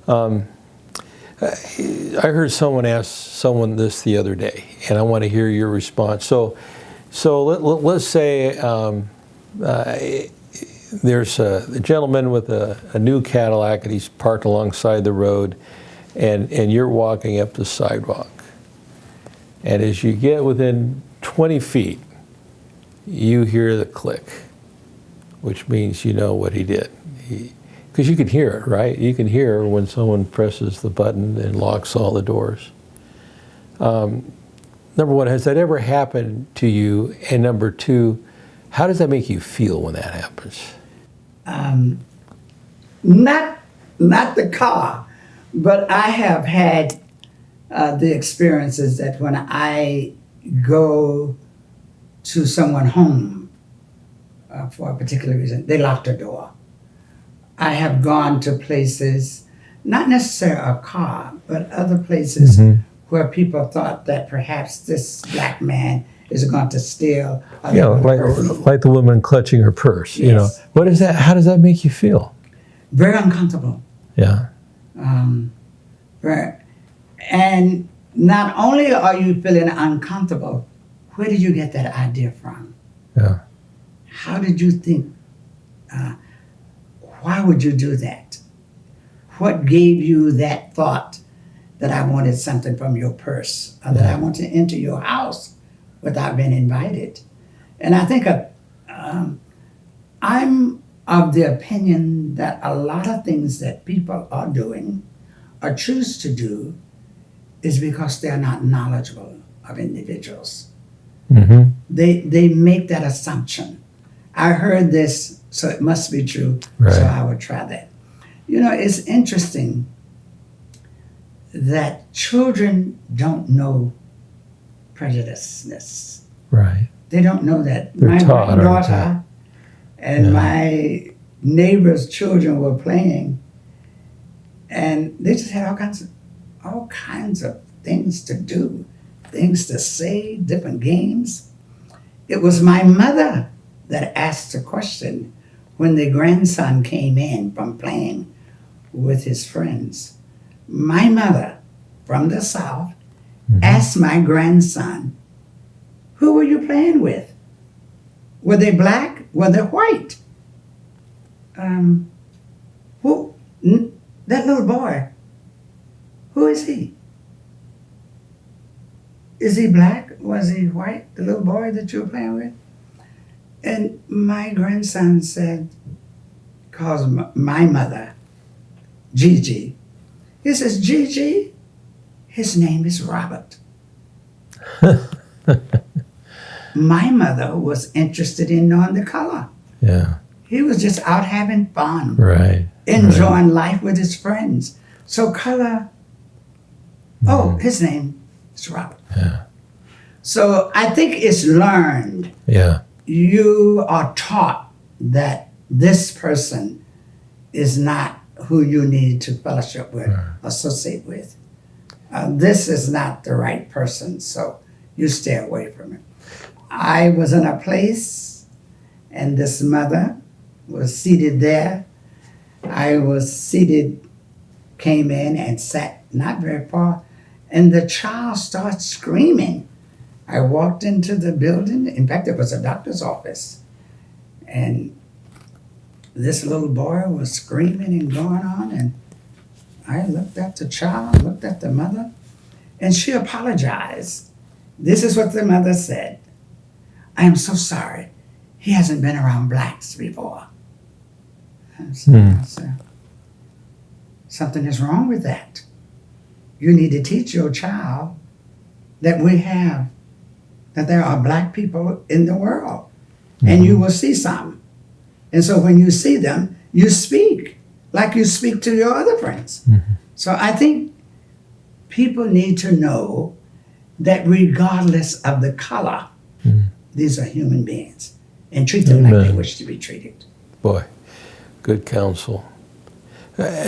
I heard someone ask someone this the other day, and I want to hear your response. So let's say there's a gentleman with a new Cadillac, and he's parked alongside the road, and you're walking up the sidewalk. And as you get within 20 feet, you hear the click, which means you know what he did. Because you can hear it, right? You can hear when someone presses the button and locks all the doors. Number one, has that ever happened to you? And number two, how does that make you feel when that happens? Not the car, but I have had the experiences that when I go to someone's home for a particular reason, they lock the door. I have gone to places, not necessarily a car, but other places where people thought that perhaps this black man is going to steal. Like the woman clutching her purse. Yes. You know, what is that? How does that make you feel? Very uncomfortable. Yeah. And not only are you feeling uncomfortable, where did you get that idea from? Yeah. How did you think? Why would you do that? What gave you that thought that I wanted something from your purse, or that I want to enter your house without being invited? And I think I'm of the opinion that a lot of things that people are doing or choose to do is because they're not knowledgeable of individuals. Mm-hmm. They make that assumption. I heard this, so it must be true, Right. so I would try that. You know, it's interesting that children don't know prejudiceness. Right. They don't know that. They're My taught, aren't granddaughter and my neighbor's children were playing, and they just had all kinds of things to do, things to say, different games. It was my mother that asked a question when the grandson came in from playing with his friends. My mother, from the South, asked my grandson, "Who were you playing with? Were they black? Were they white? That little boy, who is he? Is he black? Was he white? The little boy that you were playing with?" And my grandson said, calls my mother Gigi. He says, "Gigi, his name is Robert." My mother was interested in knowing the color. Yeah. He was just out having fun, Right. enjoying life with his friends. So color, his name is Robert. Yeah. So I think it's learned. Yeah. You are taught that this person is not who you need to fellowship with, associate with. This is not the right person, so you stay away from it. I was in a place, and this mother was seated there. I was seated, came in and sat not very far, and the child started screaming. I walked into the building. In fact, it was a doctor's office. And this little boy was screaming and going on. And I looked at the child, looked at the mother, and she apologized. This is what the mother said. "I am so sorry. He hasn't been around blacks before." And so I said, something is wrong with that. You need to teach your child that there are black people in the world, and you will see some. And so when you see them, you speak like you speak to your other friends. So I think people need to know that regardless of the color, these are human beings, and treat them like they wish to be treated. Boy, good counsel.